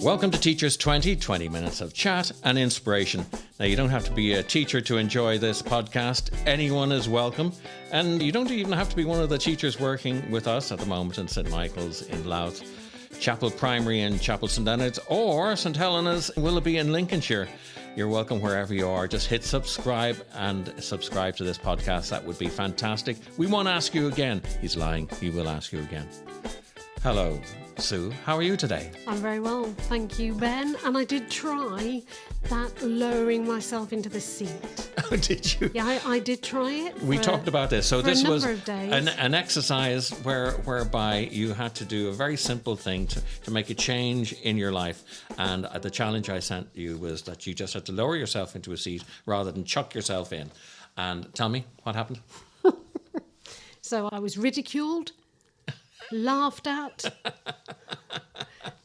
Welcome to Teachers 20 minutes of chat and inspiration. Now, you don't have to be a teacher to enjoy this podcast. Anyone is welcome. And you don't even have to be one of the teachers working with us at the moment in St. Michael's in Louth, Chapel Primary in Chapel St. Leonard's, or St. Helena's Willoughby in Lincolnshire. You're welcome wherever you are. Just hit subscribe and subscribe to this podcast. That would be fantastic. We won't ask you again. He's lying. He will ask you again. Hello, Sue. How are you today? I'm very well, thank you, Ben. And I did try that lowering myself into the seat. Oh, did you? Yeah, I did try it. We talked about this. So this was an exercise whereby you had to do a very simple thing to make a change in your life. And the challenge I sent you was that you just had to lower yourself into a seat rather than chuck yourself in. And tell me, what happened? So I was ridiculed, laughed at,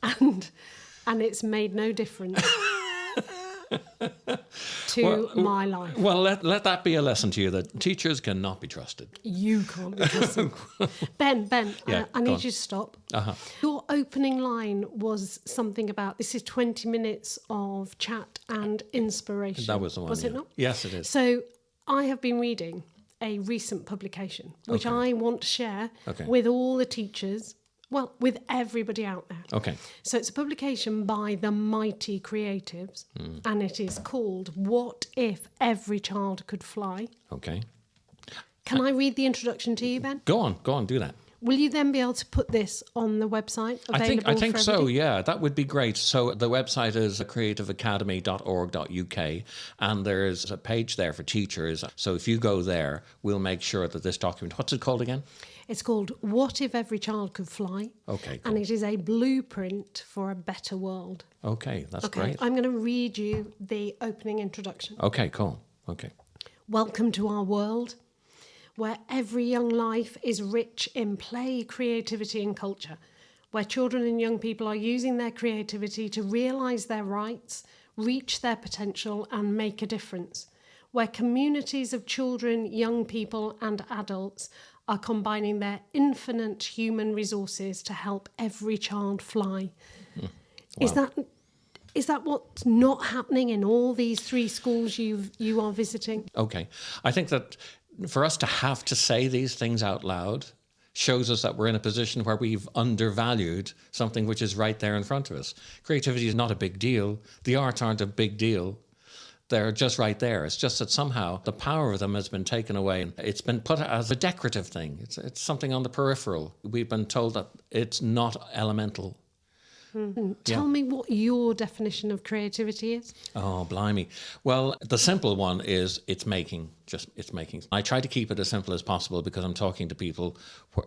and it's made no difference to my life. Well, let that be a lesson to you that teachers cannot be trusted. You can't be trusted. Ben, Yeah, I need you to stop. Uh-huh. Your opening line was something about, this is 20 minutes of chat and inspiration. That was the one. Was it not? Yes, it is. So I have been reading a recent publication, which I want to share with all the teachers, well, with everybody out there. Okay. So it's a publication by the Mighty Creatives, and it is called What If Every Child Could Fly? Okay. Can I read the introduction to you, Ben? Go on, do that. Will you then be able to put this on the website? I think for so, everybody? yeah. That would be great. So the website is creativeacademy.org.uk, and there's a page there for teachers. So if you go there, we'll make sure that this document, what's it called again? It's called What If Every Child Could Fly? Okay, cool. And it is a blueprint for a better world. Okay, that's great. I'm going to read you the opening introduction. Okay, cool. Okay. Welcome to our world, where every young life is rich in play, creativity and culture, where children and young people are using their creativity to realise their rights, reach their potential and make a difference, where communities of children, young people and adults are combining their infinite human resources to help every child fly. Wow. Is that what's not happening in all these 3 schools you are visiting? Okay. I think that for us to have to say these things out loud shows us that we're in a position where we've undervalued something which is right there in front of us. Creativity is not a big deal. The arts aren't a big deal. They're just right there. It's just that somehow the power of them has been taken away. It's been put as a decorative thing. It's something on the peripheral. We've been told that it's not elemental. Tell me what your definition of creativity is. Oh, blimey. Well, the simple one is it's making. I try to keep it as simple as possible because I'm talking to people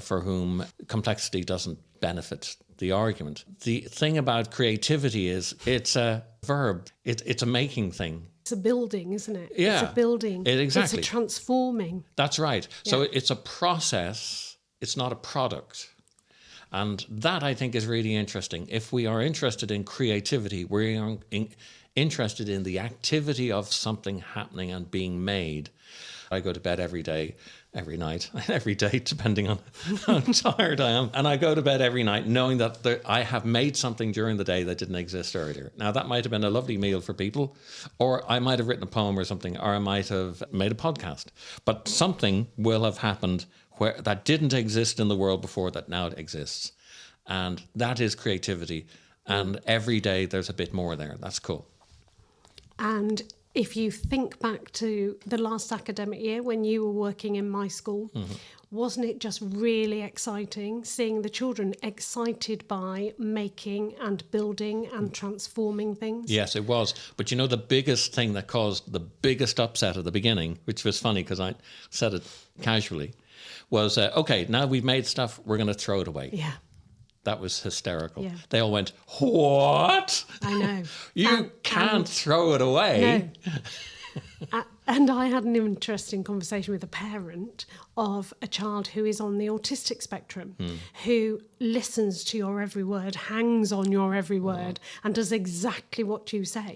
for whom complexity doesn't benefit the argument. The thing about creativity is it's a verb. It's a making thing. It's a building, isn't it? Yeah. It's a building. Exactly. It's a transforming. That's right. Yeah. So it's a process. It's not a product. And that, I think, is really interesting. If we are interested in creativity, we're interested in the activity of something happening and being made. I go to bed every night, depending on how tired I am. And I go to bed every night knowing that I have made something during the day that didn't exist earlier. Now, that might have been a lovely meal for people, or I might have written a poem or something, or I might have made a podcast. But something will have happened that didn't exist in the world before that now exists. And that is creativity. And every day there's a bit more there. That's cool. And if you think back to the last academic year when you were working in my school, wasn't it just really exciting seeing the children excited by making and building and transforming things? Yes, it was. But you know, the biggest thing that caused the biggest upset at the beginning, which was funny because I said it casually, was, okay, now we've made stuff, we're going to throw it away. Yeah. That was hysterical. Yeah. They all went, what? I know. You can't throw it away. No. And I had an interesting conversation with a parent of a child who is on the autistic spectrum, who listens to your every word, hangs on your every word, and does exactly what you say.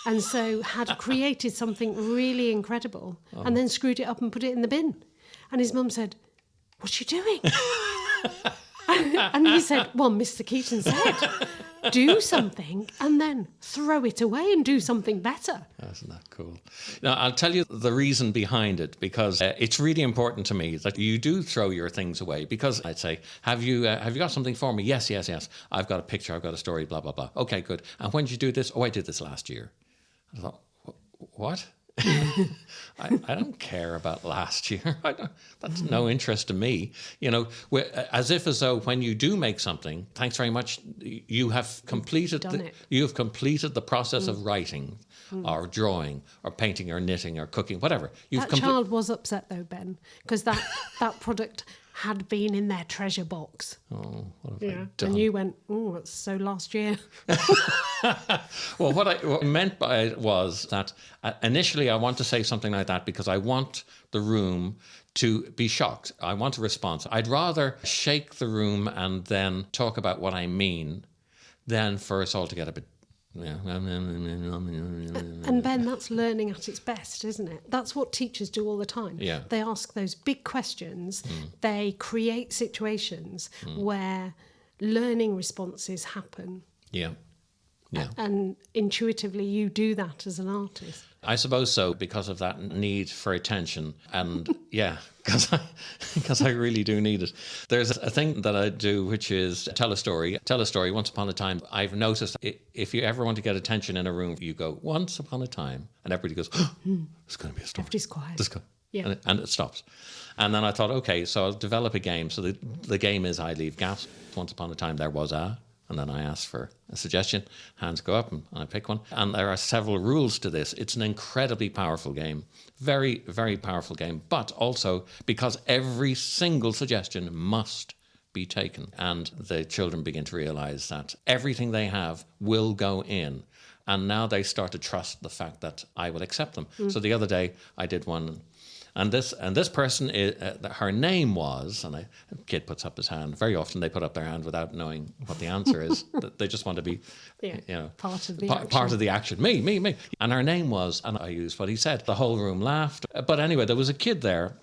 And so had created something really incredible and then screwed it up and put it in the bin. And his mum said, "What's she doing?" And he said, well, Mr. Keaton said, do something and then throw it away and do something better. Isn't that cool? Now, I'll tell you the reason behind it, because it's really important to me that you do throw your things away. Because I'd say, have you got something for me? Yes. I've got a picture, I've got a story, blah, blah, blah. Okay, good. And when did you do this? Oh, I did this last year. I thought, what? I don't care about last year. That's no interest to me. As though when you do make something, thanks very much, you have completed the process of writing or drawing or painting or knitting or cooking, whatever. That child was upset though, Ben, because that product had been in their treasure box. Oh, what have I done? And you went, oh, that's so last year. Well, what I meant by it was that initially I want to say something like that because I want the room to be shocked. I want a response. I'd rather shake the room and then talk about what I mean than for us all to get a bit... And Ben, that's learning at its best, isn't it? That's what teachers do all the time. Yeah. They ask those big questions. They create situations where learning responses happen. Yeah. And intuitively you do that as an artist. I suppose so, because of that need for attention. And because I really do need it. There's a thing that I do, which is tell a story. Tell a story. Once upon a time, I've noticed if you ever want to get attention in a room, you go, once upon a time, and everybody goes, oh, it's going to be a story. Everybody's quiet. Let's go. Yeah. And it stops. And then I thought, okay, so I'll develop a game. So the game is I leave gaps. Once upon a time, there was a... And then I ask for a suggestion. Hands go up and I pick one. And there are several rules to this. It's an incredibly powerful game. Very, very powerful game. But also because every single suggestion must be taken. And the children begin to realize that everything they have will go in. And now they start to trust the fact that I will accept them. So the other day I did one. And this person, her name was, and a kid puts up his hand. Very often they put up their hand without knowing what the answer is. They just want to be, part of the action. Part of the action. Me. And her name was, and I used what he said. The whole room laughed. But anyway, there was a kid there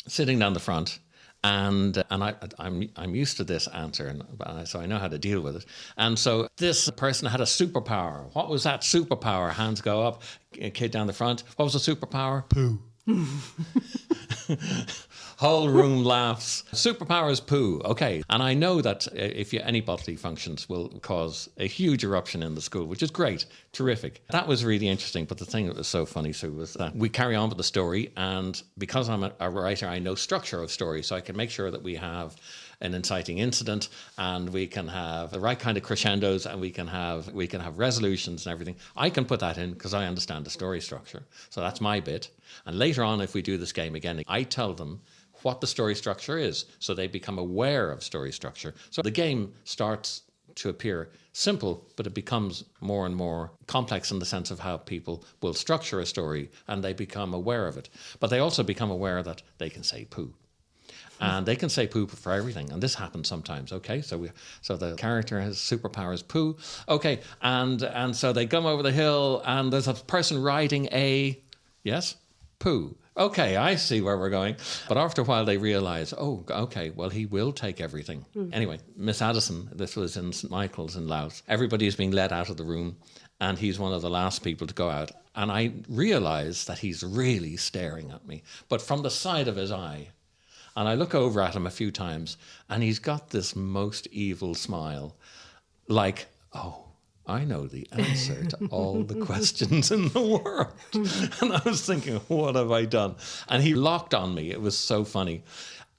sitting down the front. And I'm used to this answer, and so I know how to deal with it. And so this person had a superpower. What was that superpower? Hands go up. A kid down the front. What was the superpower? Poo. Whole room laughs. Superpower is poo. Okay. And I know that if any bodily functions will cause a huge eruption in the school, which is great. Terrific. That was really interesting. But the thing that was so funny, Sue, was that we carry on with the story. And because I'm a writer, I know structure of story. So I can make sure that we have an inciting incident, and we can have the right kind of crescendos, and we can have resolutions and everything. I can put that in because I understand the story structure. So that's my bit. And later on, if we do this game again, I tell them what the story structure is, so they become aware of story structure. So the game starts to appear simple, but it becomes more and more complex in the sense of how people will structure a story, and they become aware of it. But they also become aware that they can say poo. And they can say poo for everything. And this happens sometimes, okay? So the character has superpowers poo. Okay, and so they come over the hill and there's a person riding a, yes, poo. Okay, I see where we're going. But after a while they realize, oh, okay, well, he will take everything. Anyway, Miss Addison, this was in St. Michael's in Louth. Everybody is being let out of the room and he's one of the last people to go out. And I realize that he's really staring at me, but from the side of his eye. And I look over at him a few times, and he's got this most evil smile, like, oh, I know the answer to all the questions in the world. And I was thinking, what have I done? And he locked on me. It was so funny.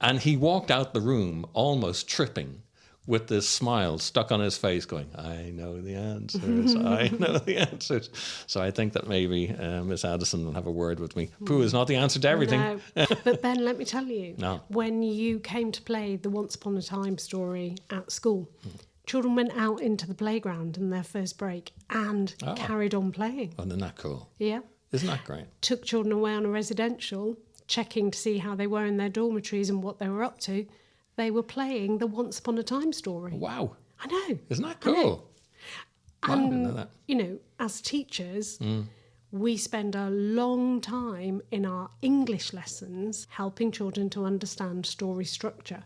And he walked out the room almost tripping, with this smile stuck on his face going, I know the answers, I know the answers. So I think that maybe Miss Addison will have a word with me. Poo is not the answer to everything. No. But Ben, let me tell you, No. when you came to play the Once Upon a Time story at school, children went out into the playground in their first break and carried on playing. Oh, isn't that cool? Yeah. Isn't that great? Took children away on a residential, checking to see how they were in their dormitories and what they were up to. They were playing the Once Upon a Time story. Wow. I know. Isn't that cool? And, I didn't know that. as teachers, we spend a long time in our English lessons helping children to understand story structure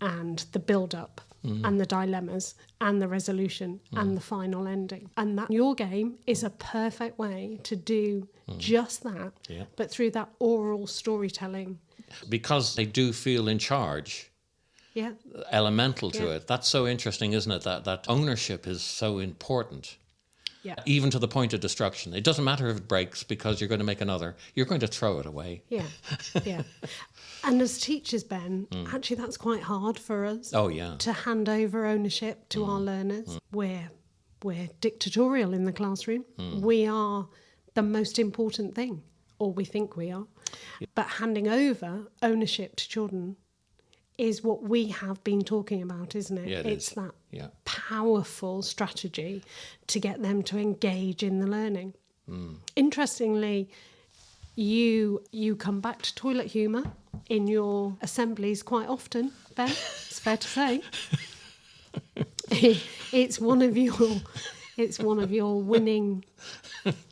and the build-up and the dilemmas and the resolution and the final ending. And that your game is a perfect way to do just that, but through that oral storytelling. Because they do feel in charge, elemental to it. That's so interesting, isn't it? That ownership is so important. Yeah. Even to the point of destruction. It doesn't matter if it breaks because you're going to make another. You're going to throw it away. Yeah. And as teachers, Ben, actually that's quite hard for us. To hand over ownership to our learners. We're dictatorial in the classroom. We are the most important thing, or we think we are. But handing over ownership to children is what we have been talking about, isn't it? Yeah, it's that powerful strategy to get them to engage in the learning. Interestingly, you come back to toilet humour in your assemblies quite often, Ben. It's fair to say. It's one of your winning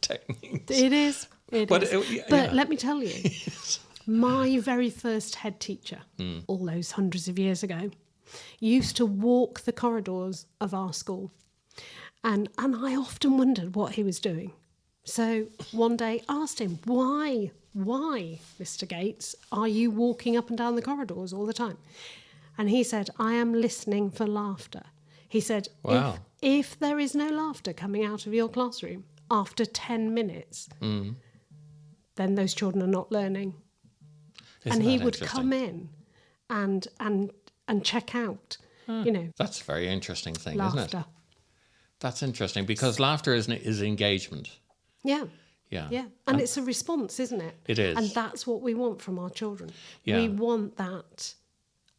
techniques. It is. But let me tell you, my very first head teacher, all those hundreds of years ago, used to walk the corridors of our school. And I often wondered what he was doing. So one day I asked him, why, Mr. Gates, are you walking up and down the corridors all the time? And he said, I am listening for laughter. He said, wow. if there is no laughter coming out of your classroom after 10 minutes, then those children are not learning. And he would come in and check out, That's a very interesting thing, laughter. Isn't it? That's interesting because laughter is engagement. Yeah. Yeah. And it's a response, isn't it? It is. And that's what we want from our children. Yeah. We want that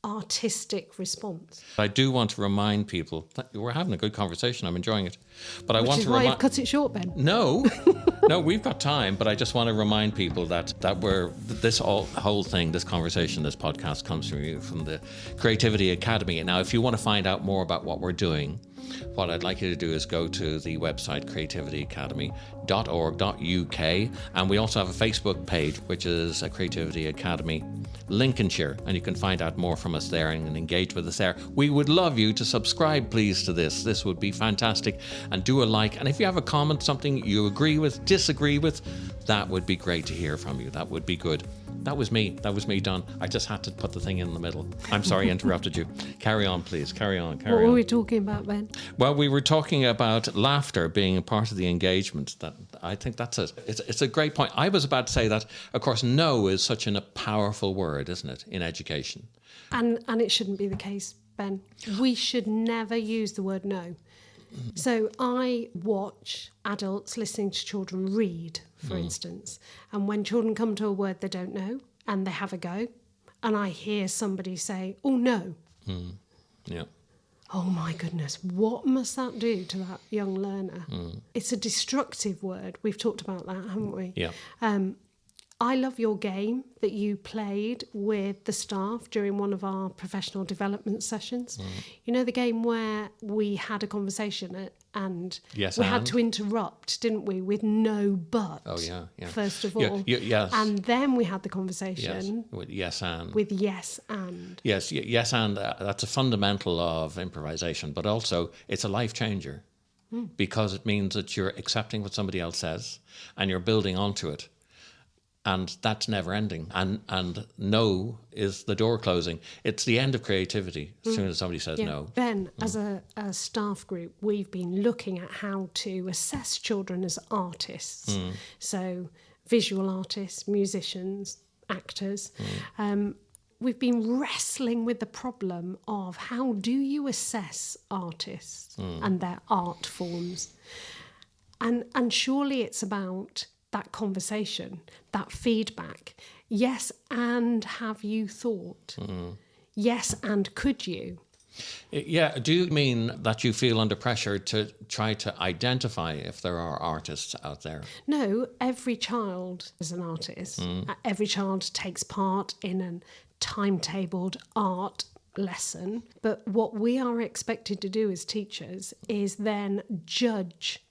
artistic response. I do want to remind people that we're having a good conversation. I'm enjoying it. But Which I want is to why you've cut it short, Ben. No, we've got time, but I just want to remind people that this whole thing, this conversation, this podcast comes from the Creativity Academy. And now, if you want to find out more about what we're doing, what I'd like you to do is go to the website creativityacademy.org.uk, and we also have a Facebook page, which is Creativity Academy Lincolnshire, and you can find out more from us there and engage with us there. We would love you to subscribe, please, to this. This would be fantastic, and do a like. And if you have a comment, something you agree with, disagree with, that would be great to hear from you. That would be good. That was me, Don. I just had to put the thing in the middle. I'm sorry I interrupted you. Carry on, please. Carry on. What were we talking about, Ben? Well, we were talking about laughter being a part of the engagement. That I think that's it. It's a great point. I was about to say that, of course, no is such a powerful word, isn't it, in education? And it shouldn't be the case, Ben. We should never use the word no. So I watch adults listening to children read, for instance, and when children come to a word they don't know and they have a go, and I hear somebody say, oh, no. Yeah. Oh, my goodness, what must that do to that young learner? It's a destructive word. We've talked about that, haven't we? Yeah. I love your game that you played with the staff during one of our professional development sessions. You know, the game where we had a conversation and we had to interrupt, didn't we, with no but. Oh, yeah. First of all. Yes. And then we had the conversation. Yes. With yes and. With yes and. Yes, and that's a fundamental of improvisation, but also it's a life changer because it means that you're accepting what somebody else says and you're building onto it. And that's never ending. And no is the door closing. It's the end of creativity as soon as somebody says no. Ben, as a staff group, we've been looking at how to assess children as artists. So visual artists, musicians, actors. We've been wrestling with the problem of how do you assess artists and their art forms? And surely it's about that conversation, that feedback. Yes, and have you thought? Yes, and could you? Yeah, do you mean that you feel under pressure to try to identify if there are artists out there? No, every child is an artist. Every child takes part in a timetabled art lesson. But what we are expected to do as teachers is then judge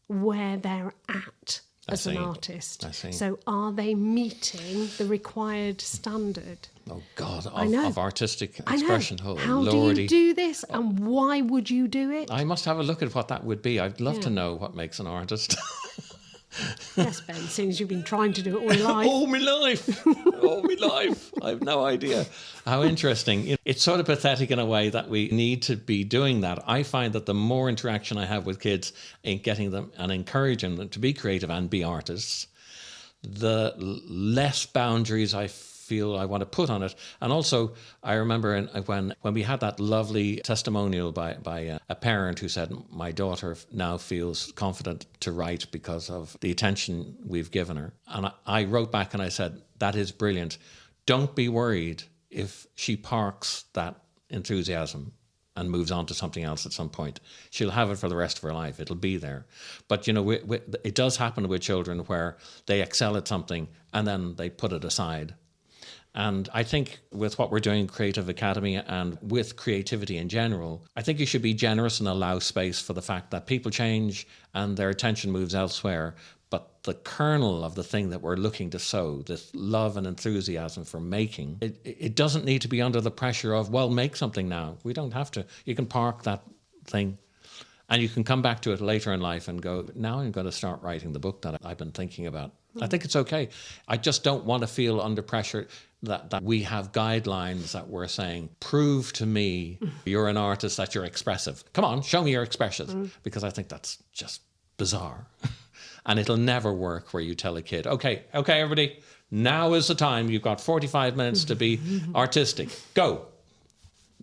where they're at as an see. artist. I see. So are they meeting the required standard? Oh God, know. of artistic I know. expression. Oh How Lordy. do you do this, and why would you do it? I must have a look at what that would be. I'd love to Yeah. know what makes an artist. Yes, Ben, since you've been trying to do it all your life. Oh, my life. Oh, my life. I have no idea. How interesting. It's sort of pathetic in a way that we need to be doing that. I find that the more interaction I have with kids in getting them and encouraging them to be creative and be artists, the less boundaries I feel I want to put on it. And also, I remember when we had that lovely testimonial by a parent who said, my daughter now feels confident to write because of the attention we've given her. And I wrote back and I said, that is brilliant. Don't be worried if she parks that enthusiasm and moves on to something else at some point. She'll have it for the rest of her life. It'll be there. But, you know, it does happen with children where they excel at something and then they put it aside. And I think with what we're doing, Creative Academy, and with creativity in general, I think you should be generous and allow space for the fact that people change and their attention moves elsewhere. But the kernel of the thing that we're looking to sow, this love and enthusiasm for making, it doesn't need to be under the pressure of, well, make something now. We don't have to. You can park that thing and you can come back to it later in life and go, now I'm going to start writing the book that I've been thinking about. I think it's okay. I just don't want to feel under pressure that we have guidelines that we're saying, prove to me you're an artist, that you're expressive. Come on, show me your expressions. Because I think that's just bizarre. And it'll never work where you tell a kid, okay, everybody, now is the time. You've got 45 minutes to be artistic. Go.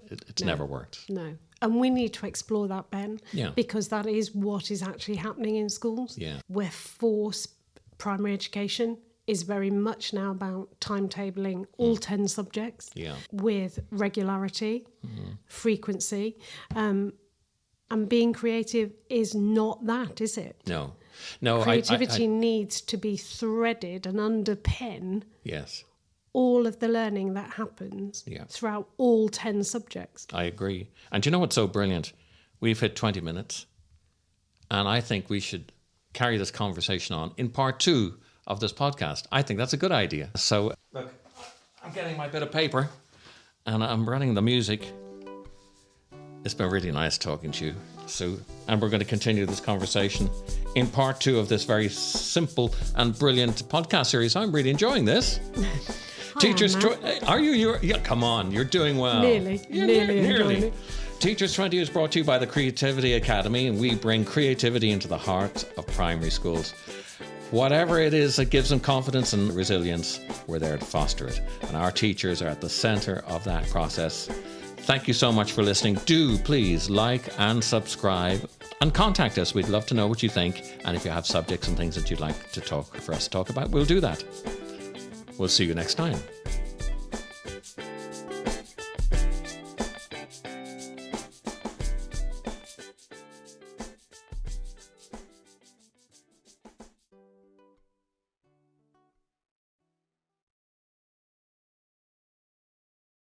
It's never worked. No. And we need to explore that, Ben, Yeah. because that is what is actually happening in schools. Yeah. Where primary education is very much now about timetabling all 10 subjects with regularity, frequency. And being creative is not that, is it? No. Creativity needs to be threaded and underpin all of the learning that happens throughout all 10 subjects. I agree. And do you know what's so brilliant? We've hit 20 minutes. And I think we should carry this conversation on in part 2 of this podcast. I think that's a good idea. So, look, I'm getting my bit of paper and I'm running the music. It's been really nice talking to you, Sue. And we're going to continue this conversation in part 2 of this very simple and brilliant podcast series. I'm really enjoying this. Teachers, are you? Yeah, come on, you're doing well. Nearly. Teachers 20 is brought to you by the Creativity Academy, and we bring creativity into the heart of primary schools. Whatever it is that gives them confidence and resilience, we're there to foster it. And our teachers are at the center of that process. Thank you so much for listening. Do please like and subscribe and contact us. We'd love to know what you think. And if you have subjects and things that you'd like for us to talk about, we'll do that. We'll see you next time.